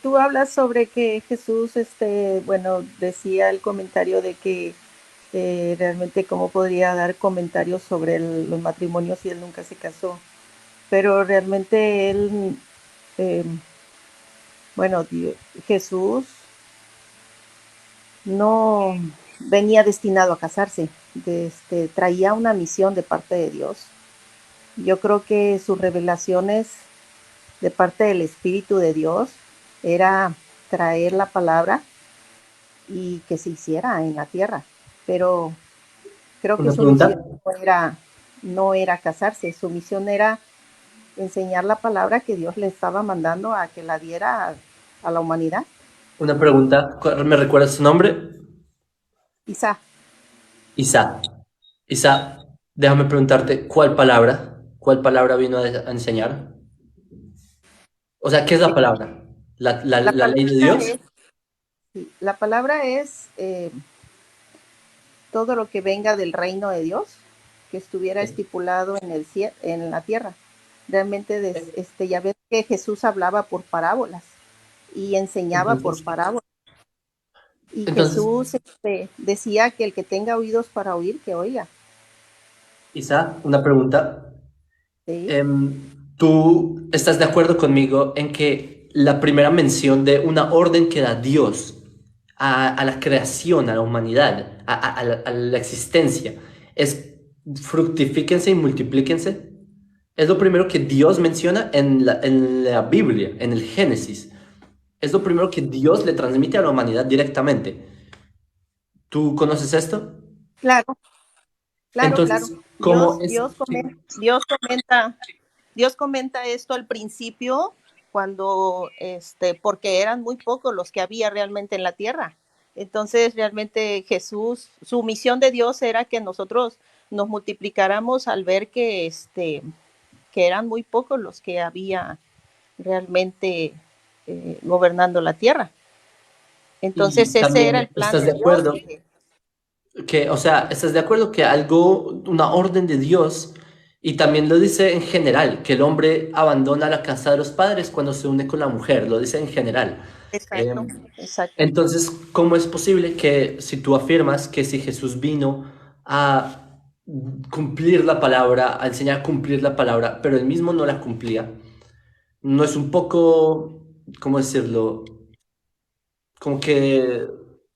Tú hablas sobre que Jesús, bueno, decía el comentario de que realmente cómo podría dar comentarios sobre los matrimonios si él nunca se casó. Pero realmente él, eh, bueno, Jesús no venía destinado a casarse. Traía una misión de parte de Dios. Yo creo que sus revelaciones de parte del Espíritu de Dios era traer la palabra y que se hiciera en la tierra. Pero creo que Una su misión pregunta, no era casarse, su misión era enseñar la palabra que Dios le estaba mandando a que la diera a la humanidad. una pregunta. ¿Me recuerdas su nombre? Isa, Isa. Isa, déjame preguntarte, ¿Cuál palabra vino a enseñar? O sea, ¿qué es la palabra? la La ley de palabra Dios? es, la palabra es todo lo que venga del reino de Dios, que estuviera estipulado en la tierra. Realmente, ya ves que Jesús hablaba por parábolas y enseñaba por Entonces, parábolas. Y entonces, Jesús decía que el que tenga oídos para oír, que oiga. Isa, una pregunta. ¿Sí? ¿Tú estás de acuerdo conmigo en que la primera mención de una orden que da Dios a la creación, a la humanidad, a la existencia, es fructifíquense y multiplíquense? Es lo primero que Dios menciona en la Biblia, en el Génesis. Es lo primero que Dios le transmite a la humanidad directamente. ¿Tú conoces esto? Claro, claro, claro. Entonces, ¿cómo Dios, es? Dios Sí. comenta, Dios comenta, Dios comenta esto al principio cuando, porque eran muy pocos los que había realmente en la tierra. Entonces, realmente Jesús, su misión de Dios era que nosotros nos multiplicáramos al ver que eran muy pocos los que había realmente gobernando la tierra. Entonces, Y ese era el también plan estás de de Dios. acuerdo que, o sea, estás de acuerdo que algo, una orden de Dios, y también lo dice en general, que el hombre abandona la casa de los padres cuando se une con la mujer, lo dice en general. Exacto, Em, exacto. entonces, ¿cómo es posible que si tú afirmas que si Jesús vino a cumplir la palabra, a enseñar a cumplir la palabra, pero él mismo no la cumplía, no es un poco, ¿cómo decirlo? Como que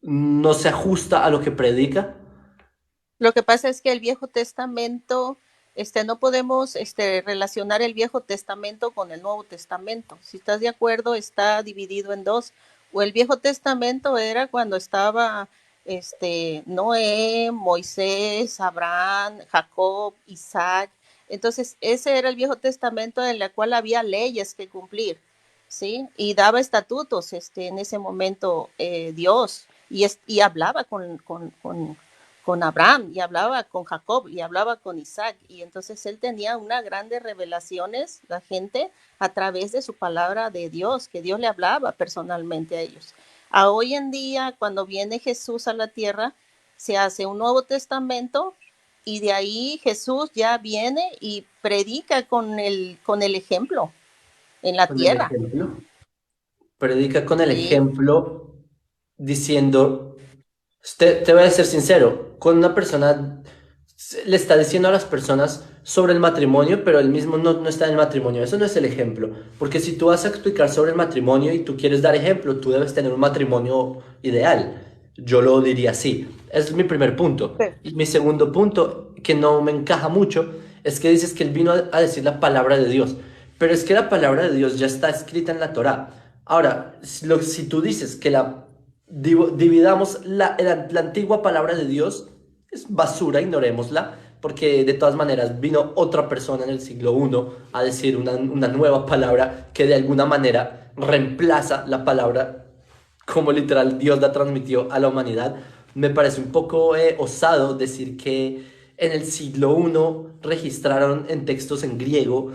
no se ajusta a lo que predica? Lo que pasa es que el Viejo Testamento, no podemos relacionar el Viejo Testamento con el Nuevo Testamento. Si estás de acuerdo, está dividido en dos. O el Viejo Testamento era cuando estaba Noé, Moisés, Abraham, Jacob, Isaac. Entonces, ese era el Viejo Testamento en el cual había leyes que cumplir, ¿sí? Y daba estatutos en ese momento Dios y hablaba con Abraham y hablaba con Jacob y hablaba con Isaac y entonces él tenía unas grandes revelaciones, la gente, a través de su palabra de Dios, que Dios le hablaba personalmente a ellos. A hoy en día, cuando viene Jesús a la tierra, se hace un Nuevo Testamento y de ahí Jesús ya viene y predica con el ejemplo en la Con el tierra. ejemplo. Predica con el ¿Sí? ejemplo diciendo, te voy a ser sincero, cuando una persona le está diciendo a las personas sobre el matrimonio, pero él mismo no está en el matrimonio, eso no es el ejemplo, porque si tú vas a explicar sobre el matrimonio y tú quieres dar ejemplo, tú debes tener un matrimonio ideal. Yo lo diría así. Ese es mi primer punto. Sí. Y mi segundo punto, que no me encaja mucho, es que dices que él vino a decir la palabra de Dios. Pero es que la palabra de Dios ya está escrita en la Torá. Ahora, si tú dices que dividamos la antigua palabra de Dios, es basura, ignorémosla, porque de todas maneras vino otra persona en el siglo I a decir una nueva palabra que de alguna manera reemplaza la palabra como literal Dios la transmitió a la humanidad. Me parece un poco osado decir que en el siglo I registraron en textos en griego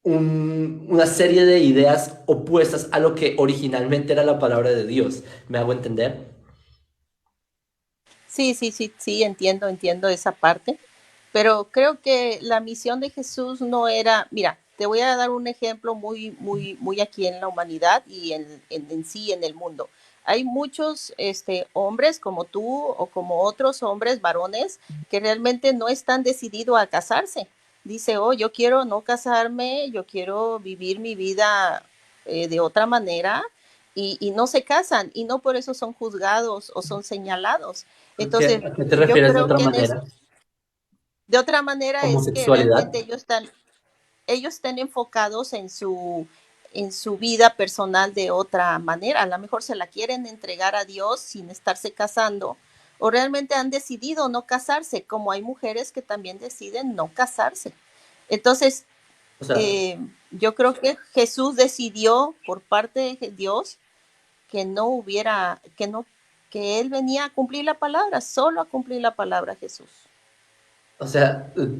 una serie de ideas opuestas a lo que originalmente era la palabra de Dios. ¿Me hago entender? Sí, sí, sí, sí, entiendo esa parte, pero creo que la misión de Jesús no era, mira, te voy a dar un ejemplo muy aquí en la humanidad y en sí en el mundo. Hay muchos hombres como tú o como otros hombres, varones, que realmente no están decididos a casarse. Dice, oh, yo quiero no casarme, yo quiero vivir mi vida de otra manera y no se casan y no por eso son juzgados o son señalados. Entonces, A qué te yo refieres de creo otra que manera? de otra manera es que Homosexualidad. realmente ellos están enfocados en su vida personal de otra manera. A lo mejor se la quieren entregar a Dios sin estarse casando o realmente han decidido no casarse, como hay mujeres que también deciden no casarse. Entonces, O sea, yo creo que Jesús decidió por parte de Dios que no hubiera, que no, que él venía a cumplir la palabra, solo a cumplir la palabra Jesús.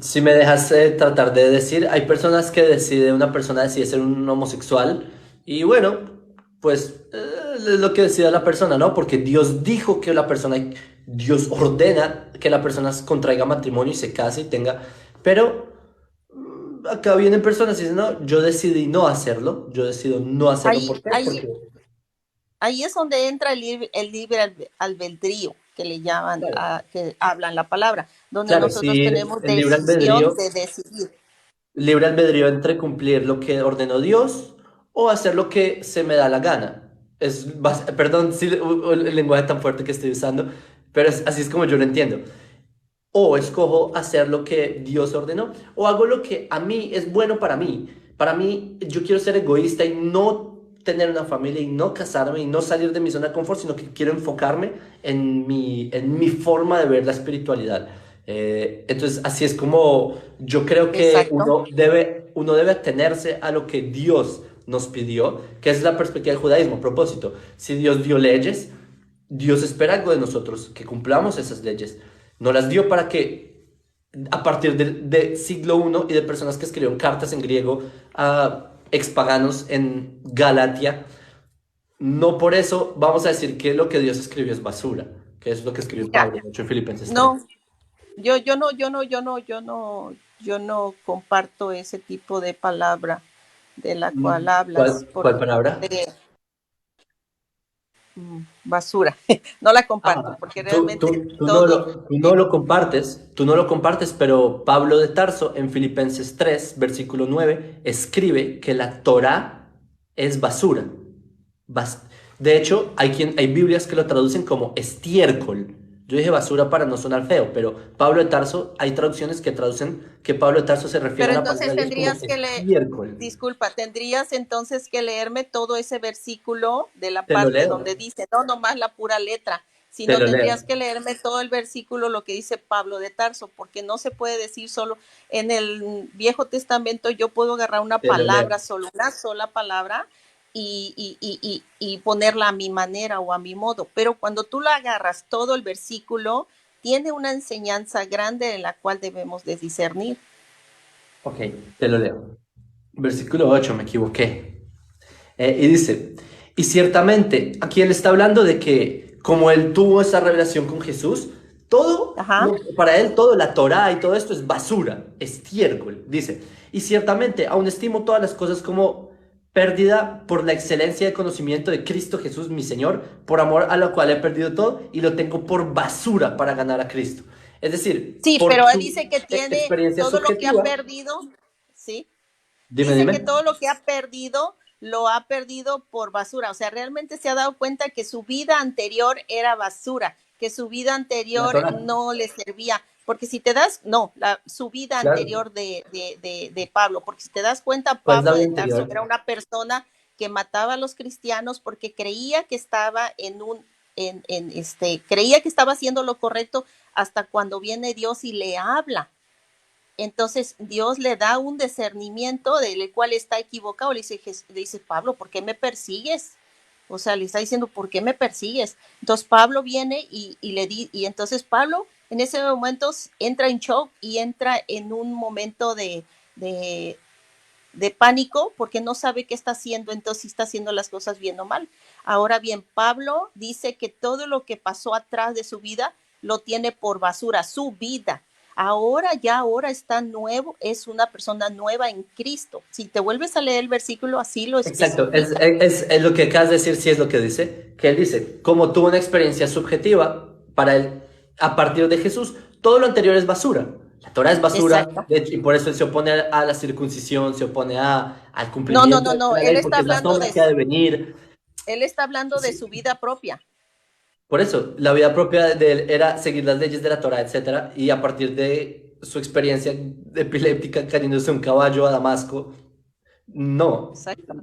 si me dejas tratar de decir, hay personas que decide, una persona decide ser un homosexual y bueno, pues es lo que decida la persona, ¿no? Porque Dios dijo que la persona, Dios ordena que la persona contraiga matrimonio y se case y tenga, pero acá vienen personas y dicen, no, yo decidí no hacerlo, yo decido no hacerlo, Ahí, ¿por qué? ahí, Porque, ahí es donde entra el libre albedrío que le llaman, claro, que hablan la palabra, donde claro, nosotros si tenemos el decisión de decidir. libre albedrío entre cumplir lo que ordenó Dios o hacer lo que se me da la gana. Perdón si el lenguaje tan fuerte que estoy usando, pero así es como yo lo entiendo. O escojo hacer lo que Dios ordenó, o hago lo que a mí es bueno para mí. Para mí, yo quiero ser egoísta y no tener una familia y no casarme y no salir de mi zona de confort, sino que quiero enfocarme en mi forma de ver la espiritualidad. Entonces, así es como yo creo que Exacto. uno debe atenerse a lo que Dios nos pidió, que es la perspectiva del judaísmo. A propósito, si Dios dio leyes, Dios espera algo de nosotros, que cumplamos esas leyes. No las dio para que a partir de siglo I y de personas que escribieron cartas en griego a expaganos en Galatia, no por eso vamos a decir que lo que Dios escribió es basura, que es lo que escribió Mira, Pablo, de hecho en Filipenses 3. no, yo no comparto ese tipo de palabra de la cual hablas, ¿Cuál porque palabra? basura, no la comparto, Ah, porque realmente tú no lo compartes, pero Pablo de Tarso en Filipenses 3 versículo 9 escribe que la Torá es basura. Bas- de hecho, hay Biblias que lo traducen como estiércol. Yo dije basura para no sonar feo, pero Pablo de Tarso, hay traducciones que traducen que Pablo de Tarso se refiere pero a la palabra entonces de Dios como tendrías que leer, estiércol. disculpa, tendrías entonces que leerme todo ese versículo de la Te lo parte leo, donde dice, no nomás la pura letra, te sino lo leo. tendrías que leerme todo el versículo, lo que dice Pablo de Tarso, porque no se puede decir solo en el Viejo Testamento, yo puedo agarrar una Te lo leo. palabra, solo una sola palabra, y ponerla a mi manera o a mi modo, pero cuando tú la agarras todo el versículo, tiene una enseñanza grande en la cual debemos de discernir. Ok, te lo leo. Versículo 8, me equivoqué. Y dice, y ciertamente, aquí él está hablando de que como él tuvo esa revelación con Jesús, todo, Ajá. para él todo, la Torá y todo esto es basura, estiércol, dice. Y ciertamente, aún estimo todas las cosas como pérdida por la excelencia de conocimiento de Cristo Jesús, mi Señor, por amor a lo cual he perdido todo y lo tengo por basura para ganar a Cristo. Es decir, Sí, por pero él su dice que tiene experiencia todo lo que ha subjetiva, perdido, ¿sí? dime, Dice dime, que todo lo que ha perdido lo ha perdido por basura. O sea, realmente se ha dado cuenta que su vida anterior era basura, que su vida la anterior Torá, no le servía. Porque si te das, no, su vida claro. anterior de Pablo, porque si te das cuenta, ¿Cuál es la Pablo vida de Tarso anterior? era una persona que mataba a los cristianos porque creía que estaba creía que estaba haciendo lo correcto hasta cuando viene Dios y le habla. Entonces Dios le da un discernimiento del cual está equivocado. Le dice Pablo, ¿por qué me persigues? O sea, le está diciendo, ¿por qué me persigues? Entonces Pablo viene y entonces Pablo en ese momento entra en shock y entra en un momento de, de pánico porque no sabe qué está haciendo, entonces si está haciendo las cosas bien o mal. Ahora bien, Pablo dice que todo lo que pasó atrás de su vida lo tiene por basura, su vida. ahora está nuevo, es una persona nueva en Cristo. Si te vuelves a leer el versículo, así lo Exacto, especifica. es lo que acabas de decir, sí es lo que dice, que él dice, como tuvo una experiencia subjetiva, para él, a partir de Jesús, todo lo anterior es basura. La Torah es basura, Exacto. de hecho, y por eso él se opone a la circuncisión, se opone al No, no, cumplimiento no, de no. la ley, porque es la sombra que ha de venir. Él está hablando de Sí. su vida propia. Por eso, la vida propia de él era seguir las leyes de la Torah, etcétera, y a partir de su experiencia epiléptica cayéndose un caballo a Damasco, no. Exacto.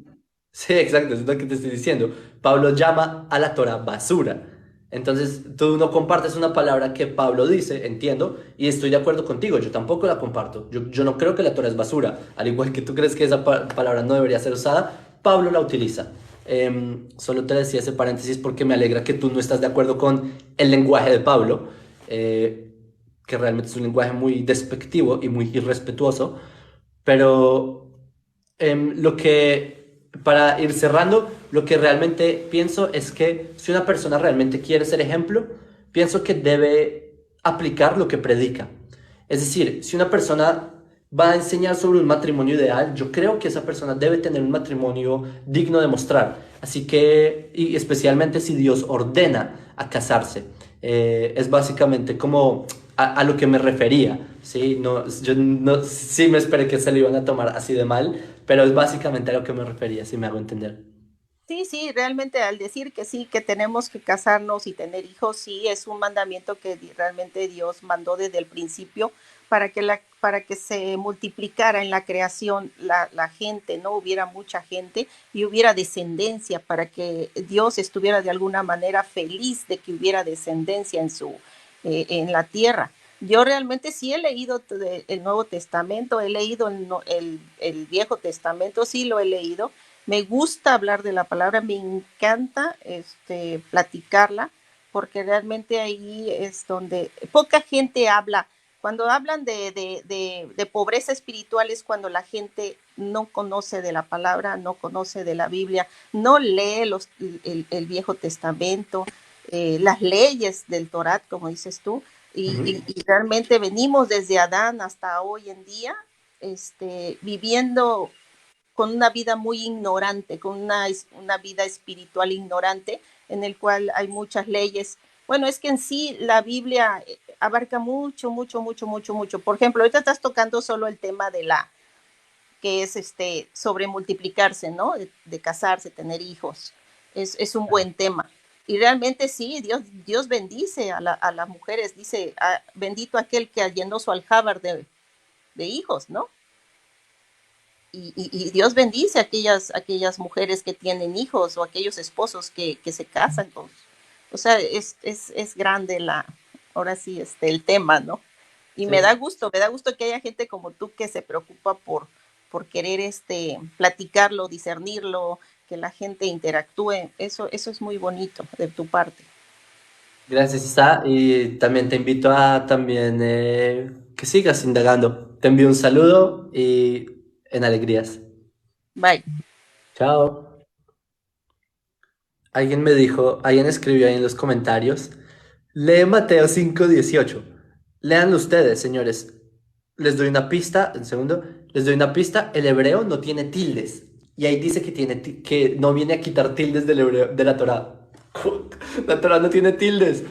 Sí, exacto, es lo que te estoy diciendo. Pablo llama a la Torah basura. Entonces, tú no compartes una palabra que Pablo dice, entiendo, y estoy de acuerdo contigo, yo tampoco la comparto. Yo no creo que la Torah es basura. Al igual que tú crees que esa palabra no debería ser usada, Pablo la utiliza. Solo te decía ese paréntesis porque me alegra que tú no estás de acuerdo con el lenguaje de Pablo, eh, que realmente es un lenguaje muy despectivo y muy irrespetuoso, pero para ir cerrando, lo que realmente pienso es que si una persona realmente quiere ser ejemplo, pienso que debe aplicar lo que predica. Es decir, si una persona va a enseñar sobre un matrimonio ideal, yo creo que esa persona debe tener un matrimonio digno de mostrar. Así que, y especialmente si Dios ordena a casarse, es básicamente como a lo que me refería. Sí, no, yo no, sí me esperé que se lo iban a tomar así de mal, pero es básicamente a lo que me refería, si me hago entender. Sí, sí, realmente al decir que sí, que tenemos que casarnos y tener hijos, sí, es un mandamiento que realmente Dios mandó desde el principio para que se multiplicara en la creación la gente, no hubiera mucha gente y hubiera descendencia, para que Dios estuviera de alguna manera feliz de que hubiera descendencia en la tierra. Yo realmente sí he leído el Nuevo Testamento, he leído el Viejo Testamento, sí lo he leído. Me gusta hablar de la palabra, me encanta platicarla, porque realmente ahí es donde poca gente habla. Cuando hablan de pobreza espiritual es cuando la gente no conoce de la palabra, no conoce de la Biblia, no lee el Viejo Testamento, las leyes del Torah, como dices tú, Ujú. y realmente venimos desde Adán hasta hoy en día viviendo con una vida muy ignorante, con una vida espiritual ignorante, en el cual hay muchas leyes. Bueno, es que en sí la Biblia abarca mucho, mucho, mucho, mucho, mucho. Por ejemplo, ahorita estás tocando solo el tema que es sobre multiplicarse, ¿no? De casarse, tener hijos. Es un buen tema. Y realmente sí, Dios bendice a las mujeres, dice, bendito aquel que llenó su aljábar de hijos, ¿no? Y Dios bendice a aquellas mujeres que tienen hijos o aquellos esposos que se casan con. O sea, es grande ahora sí, el tema, ¿no? Y Sí. me da gusto que haya gente como tú que se preocupa por querer platicarlo, discernirlo, que la gente interactúe. Eso es muy bonito de tu parte. Gracias, Isa, y también te invito a también que sigas indagando. Te envío un saludo y en alegrías. Bye. Chao. Alguien escribió ahí en los comentarios, lee Mateo 5:18. Leanlo ustedes, señores. Les doy una pista, un segundo. Les doy una pista. El hebreo no tiene tildes. Y ahí dice que, que no viene a quitar tildes del hebreo, de la Torah. La Torah no tiene tildes.